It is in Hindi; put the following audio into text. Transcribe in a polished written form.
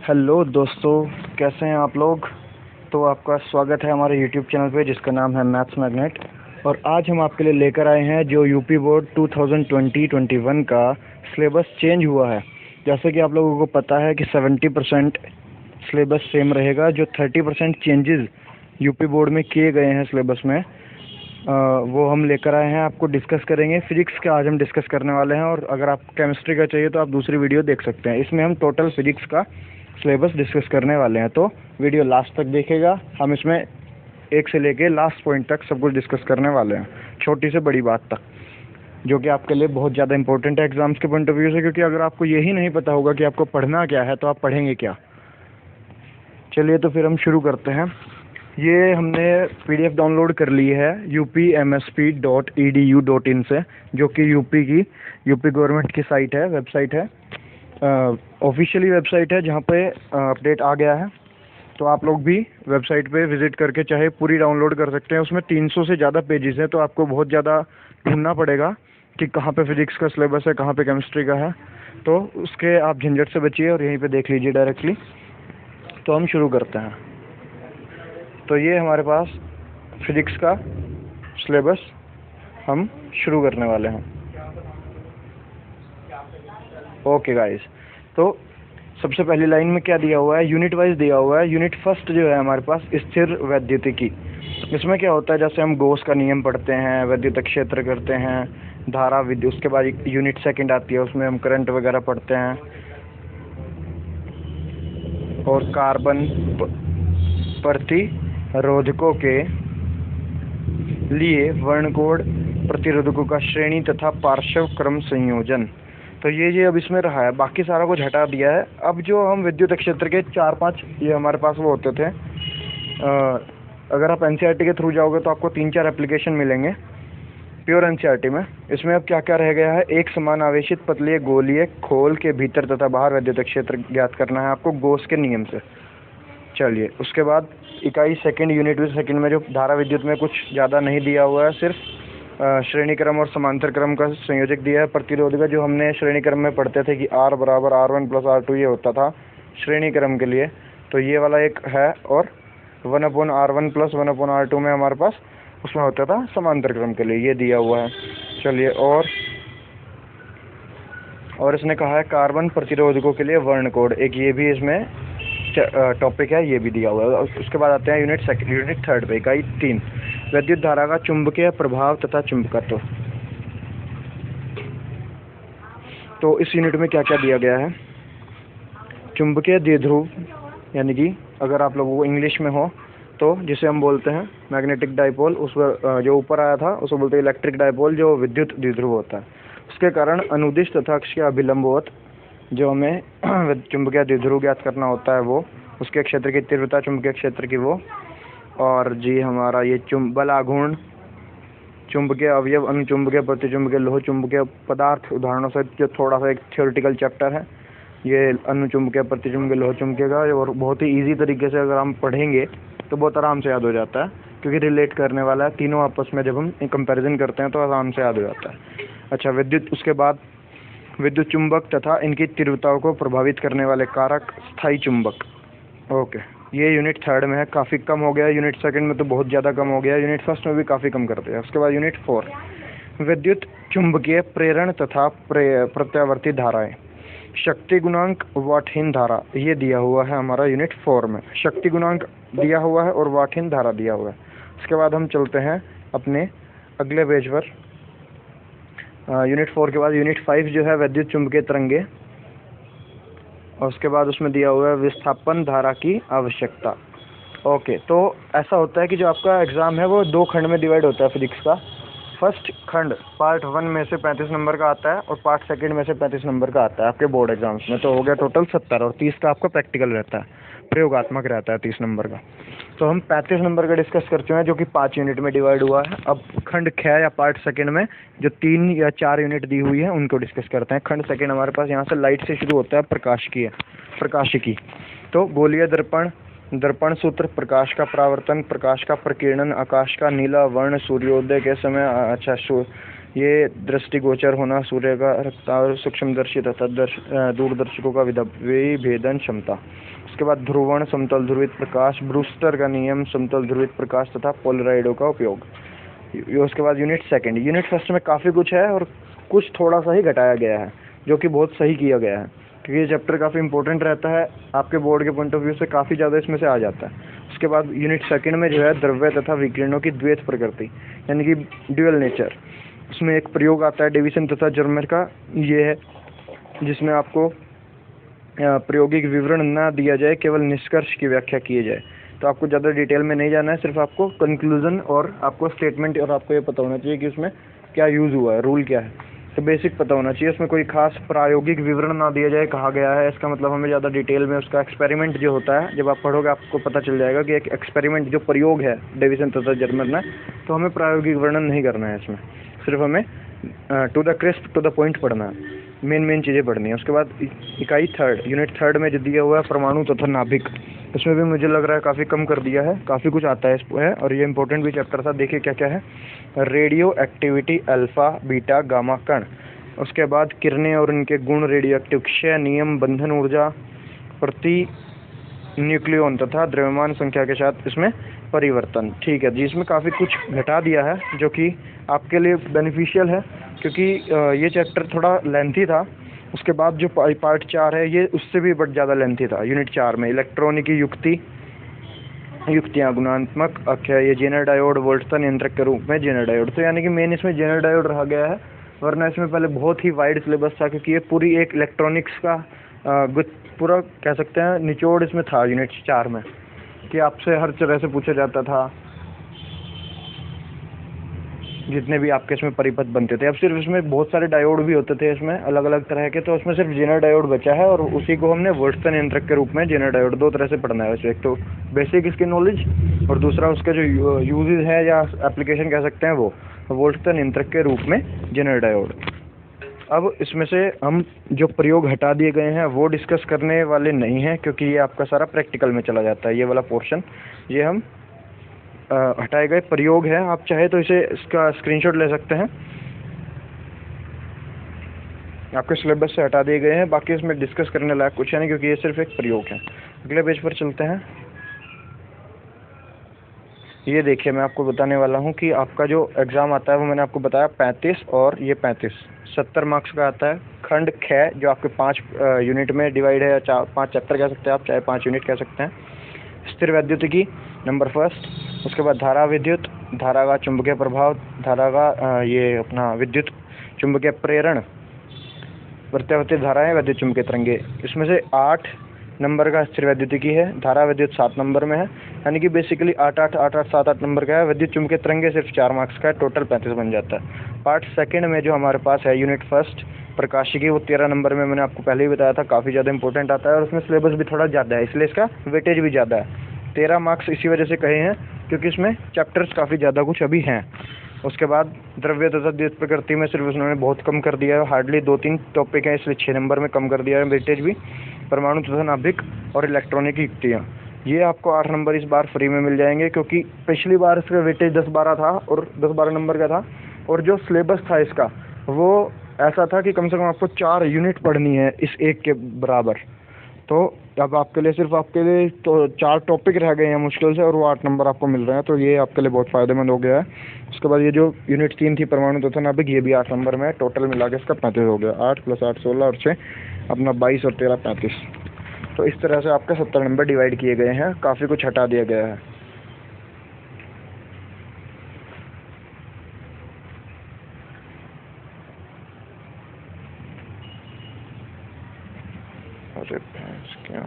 हेलो दोस्तों, कैसे हैं आप लोग। तो आपका स्वागत है हमारे यूट्यूब चैनल पे जिसका नाम है मैथ्स मैग्नेट। और आज हम आपके लिए लेकर आए हैं जो यूपी बोर्ड 2020-21 का सिलेबस चेंज हुआ है। जैसे कि आप लोगों को पता है कि 70% सिलेबस सेम रहेगा। जो 30% चेंजेस यूपी बोर्ड में किए गए हैं सिलेबस में, वो हम लेकर आए हैं, आपको डिस्कस करेंगे। फिजिक्स का आज हम डिस्कस करने वाले हैं, और अगर आप केमिस्ट्री का चाहिए तो आप दूसरी वीडियो देख सकते हैं। इसमें हम टोटल फिजिक्स का सिलेबस डिस्कस करने वाले हैं, तो वीडियो लास्ट तक देखेगा। हम इसमें एक से लेके लास्ट पॉइंट तक सब कुछ डिस्कस करने वाले हैं, छोटी से बड़ी बात तक, जो कि आपके लिए बहुत ज़्यादा इंपॉर्टेंट है एग्जाम्स के पॉइंट ऑफ व्यू से। क्योंकि अगर आपको यही नहीं पता होगा कि आपको पढ़ना क्या है तो आप पढ़ेंगे क्या। चलिए तो फिर हम शुरू करते हैं। ये हमने PDF डाउनलोड कर ली है upmsp.edu.in से, जो कि यूपी गवर्नमेंट की साइट है, वेबसाइट है, ऑफिशियली वेबसाइट है जहाँ पे अपडेट आ गया है। तो आप लोग भी वेबसाइट पे विजिट करके चाहे पूरी डाउनलोड कर सकते हैं। उसमें 300 से ज़्यादा पेजेस हैं, तो आपको बहुत ज़्यादा ढूंढना पड़ेगा कि कहाँ पे फिजिक्स का सिलेबस है, कहाँ पे केमिस्ट्री का है। तो उसके आप झंझट से बचिए और यहीं पे देख लीजिए डायरेक्टली। तो हम शुरू करते हैं। तो ये हमारे पास फिजिक्स का सिलेबस हम शुरू करने वाले हैं। ओके गाइस, तो सबसे पहली लाइन में क्या दिया हुआ है, यूनिट वाइज दिया हुआ है। यूनिट फर्स्ट जो है हमारे पास स्थिर वैद्युतिकी। इसमें क्या होता है, जैसे हम गॉस का नियम पढ़ते हैं, वैद्युत क्षेत्र करते हैं, धारा विद्युत। उसके बाद यूनिट सेकंड आती है, उसमें हम करंट वगैरह पढ़ते हैं। और कार्बन प्रतिरोधकों के लिए वर्णकोड प्रतिरोधकों का श्रेणी तथा पार्श्व क्रम संयोजन। तो ये अब इसमें रहा है, बाकी सारा कुछ हटा दिया है। अब जो हम विद्युत क्षेत्र के 4-5 ये हमारे पास वो होते थे। अगर आप NCERT के थ्रू जाओगे तो आपको 3-4 एप्लीकेशन मिलेंगे प्योर NCERT में। इसमें अब क्या क्या रह गया है, एक समान आवेशित पतलीय गोलीय खोल के भीतर तथा बाहर विद्युत क्षेत्र ज्ञात करना है आपको गॉस के नियम से। चलिए, उसके बाद इकाई सेकंड, यूनिट सेकंड में जो धारा विद्युत में कुछ ज़्यादा नहीं दिया हुआ है, सिर्फ श्रेणी क्रम और समांतर क्रम का संयोजक दिया है। प्रतिरोध का जो हमने श्रेणी क्रम में पढ़ते थे कि R बराबर R1 + R2 ये होता था श्रेणी क्रम के लिए, तो ये वाला एक है। और 1/R1 + 1/R2 में हमारे पास उसमें होता था समांतर क्रम के लिए, ये दिया हुआ है। चलिए, और इसने कहा है कार्बन प्रतिरोधकों के लिए वर्ण कोड, एक ये भी इसमें टॉपिक है, ये भी दिया हुआ है। उसके बाद आते हैं यूनिट थर्ड पे, इकाई 3, विद्युत धारा का चुंबकीय प्रभाव तथा चुंबकत्व। तो इस यूनिट में क्या क्या दिया गया है, चुंबकीय द्विध्रुव, यानी कि अगर आप लोगों को इंग्लिश में हो तो जिसे हम बोलते हैं मैग्नेटिक डाइपोल, उस पर जो ऊपर आया था उसको बोलते हैं इलेक्ट्रिक डाइपोल, जो विद्युत द्विध्रुव होता है। उसके कारण अनुदिश तथा अक्ष के अभिलंबवत जो हमें चुंबकीय द्विध्रुव ज्ञात करना होता है, वो उसके क्षेत्र की तीव्रता, चुंबकीय क्षेत्र की वो। और जी हमारा ये बल आघूर्ण, चुंबकीय अवयव, अनुचुंबकीय, प्रतिचुंबकीय, लोह चुंबकीय पदार्थ, उदाहरणों से जो थोड़ा सा एक थ्योरेटिकल चैप्टर है ये अनुचुंबकीय, प्रतिचुंबकीय, लोह चुंबकीय का। और बहुत ही ईजी तरीके से अगर हम पढ़ेंगे तो बहुत आराम से याद हो जाता है, क्योंकि रिलेट करने वाला है तीनों आपस में। जब हम कंपैरिजन करते हैं तो आराम से याद हो जाता है। अच्छा, विद्युत, उसके बाद विद्युत चुंबक तथा इनकी तीव्रताओं को प्रभावित करने वाले कारक, स्थायी चुंबक। ओके, ये यूनिट थर्ड में है, काफ़ी कम हो गया। यूनिट सेकंड में तो बहुत ज़्यादा कम हो गया, यूनिट फर्स्ट में भी काफ़ी कम कर दिया। उसके बाद यूनिट 4, विद्युत चुंबकीय प्रेरण तथा प्रत्यावर्ती धाराएं, शक्ति गुणांक, वाटहीन धारा, ये दिया हुआ है हमारा यूनिट 4 में। शक्ति गुणांक दिया हुआ है और वाटहीन धारा दिया हुआ है। उसके बाद हम चलते हैं अपने अगले पेज पर। यूनिट 4 के बाद यूनिट 5 जो है विद्युत चुंबकीय तरंगे, और उसके बाद उसमें दिया हुआ है विस्थापन धारा की आवश्यकता। ओके, तो ऐसा होता है कि जो आपका एग्ज़ाम है वो 2 खंड में डिवाइड होता है फिजिक्स का। फर्स्ट खंड पार्ट 1 में से 35 नंबर का आता है, और पार्ट सेकंड में से 35 नंबर का आता है आपके बोर्ड एग्जाम्स में। तो हो गया टोटल 70, और 30 का आपका प्रैक्टिकल रहता है, प्रयोगात्मक रहता है 30 नंबर का। तो हम 35 नंबर का डिस्कस कर चुके हैं, जो कि 5 यूनिट में डिवाइड हुआ है। अब खंड ख या पार्ट सेकंड में जो 3 या 4 यूनिट दी हुई है उनको डिस्कस करते हैं। खंड सेकंड हमारे पास यहाँ से लाइट से शुरू होता है, प्रकाशिकी। तो गोलीय दर्पण, दर्पण सूत्र, प्रकाश का परावर्तन, प्रकाश का प्रकीर्णन, आकाश का नीला वर्ण, सूर्योदय के समय, अच्छा ये दृष्टिगोचर होना, सूर्य का रफ्तार, सूक्ष्मदर्शी तथा दूरदर्शकों का विभेदन क्षमता। उसके बाद ध्रुवण, समतल ध्रुवित प्रकाश, ब्रूस्टर का नियम, समतल ध्रुवित प्रकाश तथा पोलराइडों का उपयोग। उसके बाद यूनिट सेकंड। यूनिट फर्स्ट में काफ़ी कुछ है और कुछ थोड़ा सा ही घटाया गया है, जो कि बहुत सही किया गया है, क्योंकि ये चैप्टर काफ़ी इंपॉर्टेंट रहता है आपके बोर्ड के पॉइंट ऑफ व्यू से, काफ़ी ज़्यादा इसमें से आ जाता है। उसके बाद यूनिट सेकंड में जो है द्रव्य तथा विकिरणों की द्वैत प्रकृति, यानी कि ड्यूअल नेचर। उसमें एक प्रयोग आता है डेविसन तथा जर्मर का, ये है जिसमें आपको प्रायोगिक विवरण ना दिया जाए, केवल निष्कर्ष की व्याख्या किए जाए। तो आपको ज़्यादा डिटेल में नहीं जाना है, सिर्फ आपको कंक्लूजन और आपको स्टेटमेंट और आपको ये पता होना चाहिए कि उसमें क्या यूज़ हुआ है, रूल क्या है, तो बेसिक पता होना चाहिए। उसमें कोई खास प्रायोगिक विवरण ना दिया जाए, कहा गया है, इसका मतलब हमें ज़्यादा डिटेल में उसका एक्सपेरिमेंट जो होता है, जब आप पढ़ोगे आपको पता चल जाएगा कि एक एक्सपेरिमेंट जो प्रयोग है डेविसन तथा जर्मर में, तो हमें प्रायोगिक वर्णन नहीं करना है इसमें, सिर्फ हमें to the crisp to the point पढ़ना है, मेन चीज़ें पढ़नी है। उसके बाद इकाई थर्ड, यूनिट थर्ड में जो दिया हुआ है परमाणु तथा नाभिक, इसमें भी मुझे लग रहा है काफ़ी कम कर दिया है, काफ़ी कुछ आता है इसमें, और ये इंपॉर्टेंट भी चैप्टर था। देखिए क्या क्या है। Radio activity, alpha beta gamma कण, उसके बाद किरणें और उनके गुण, रेडियो एक्टिव क्षय नियम, बंधन ऊर्जा, प्रति न्यूक्लियन तथा द्रव्यमान संख्या के साथ इसमें परिवर्तन। ठीक है जी, इसमें काफ़ी कुछ घटा दिया है जो कि आपके लिए बेनिफिशियल है, क्योंकि ये चैप्टर थोड़ा लेंथी था। उसके बाद जो पार्ट 4 है ये उससे भी बहुत ज़्यादा लेंथी था। यूनिट 4 में इलेक्ट्रॉनिकी युक्तियाँ, गुणात्मक अक्षय, ये जेनर डायोड, वोल्टता नियंत्रक के रूप में जेनर डायोड, तो यानी कि मेन इसमें जेनर डायोड रहा गया है, वरना इसमें पहले बहुत ही वाइड सिलेबस था, क्योंकि ये पूरी एक इलेक्ट्रॉनिक्स का पूरा कह सकते हैं निचोड़ इसमें था यूनिट 4 में, कि आपसे हर तरह से पूछा जाता था, जितने भी आपके इसमें परिपथ बनते थे। अब सिर्फ इसमें बहुत सारे डायोड भी होते थे इसमें अलग अलग तरह के, तो उसमें सिर्फ जेनर डायोड बचा है, और उसी को हमने वोल्टता नियंत्रक के रूप में जेनर डायोड दो तरह से पढ़ना है वैसे, एक तो बेसिक इसकी नॉलेज, और दूसरा उसका जो यूजेज है या एप्लीकेशन कह सकते हैं वो वोल्टता नियंत्रक के रूप में जेनर डायोड। अब इसमें से हम जो प्रयोग हटा दिए गए हैं वो डिस्कस करने वाले नहीं हैं, क्योंकि ये आपका सारा प्रैक्टिकल में चला जाता है, ये वाला पोर्शन ये हम हटाए गए प्रयोग है। आप चाहे तो इसका स्क्रीनशॉट ले सकते हैं, आपके सिलेबस से हटा दिए गए हैं, बाकी इसमें डिस्कस करने लायक कुछ है नहीं, क्योंकि ये सिर्फ एक प्रयोग है। अगले पेज पर चलते हैं। ये देखिए, मैं आपको बताने वाला हूँ कि आपका जो एग्ज़ाम आता है वो मैंने आपको बताया 35 और ये 35 70 मार्क्स का आता है। खंड ख जो आपके 5 यूनिट में डिवाइड है, 5 चैप्टर कह सकते हैं आप, चाहे 5 यूनिट कह सकते हैं। स्थिर वैद्युतिकी नंबर फर्स्ट, उसके बाद धारा विद्युत, धारा का चुंबकीय प्रभाव, धारा का ये अपना विद्युत चुंबकीय प्रेरण, प्रत्यावर्ती धाराएं, विद्युत चुंबकीय तरंगे, इसमें से 8 नंबर का स्थिर वैद्युतिकी है, धारा विद्युत 7 नंबर में है, यानी कि बेसिकली 8 नंबर का है। विद्युत चुंबकीय तरंगे सिर्फ 4 मार्क्स का है, टोटल 35 बन जाता है। पार्ट सेकंड में जो हमारे पास है यूनिट फर्स्ट प्रकाशिकी, वो 13 नंबर में मैंने आपको पहले ही बताया था, काफ़ी ज़्यादा इंपॉर्टेंट आता है, और उसमें सिलेबस भी थोड़ा ज़्यादा है, इसलिए इसका वेटेज भी ज़्यादा है। 13 मार्क्स इसी वजह से कहे हैं क्योंकि इसमें चैप्टर्स काफ़ी ज़्यादा कुछ अभी हैं। उसके बाद द्रव्य तथा द्वैत प्रकृति में सिर्फ उन्होंने बहुत कम कर दिया है, हार्डली 2-3 टॉपिक हैं, इसलिए 6 नंबर में कम कर दिया है वेटेज भी। परमाणु तथा नाभिक और इलेक्ट्रॉनिक युक्तियाँ, ये आपको 8 नंबर इस बार फ्री में मिल जाएंगे, क्योंकि पिछली बार इसका वेटेज 10-12 था और 10-12 नंबर का था, और जो सिलेबस था इसका वो ऐसा था कि कम से कम आपको 4 यूनिट पढ़नी है इस एक के बराबर। तो अब आपके लिए सिर्फ आपके लिए तो 4 टॉपिक रह गए हैं मुश्किल से, और वो 8 नंबर आपको मिल रहे हैं, तो ये आपके लिए बहुत फ़ायदेमंद हो गया है। उसके बाद ये जो यूनिट 3 थी परमाणु तथा नाभिक, ये भी 8 नंबर में है, टोटल मिला के इसका 35 हो गया। 8 + 8 16 और 6 अपना 22 और 13 35। तो इस तरह से आपके 70 नंबर डिवाइड किए गए हैं, काफ़ी कुछ हटा दिया गया है। अरे भैंस क्या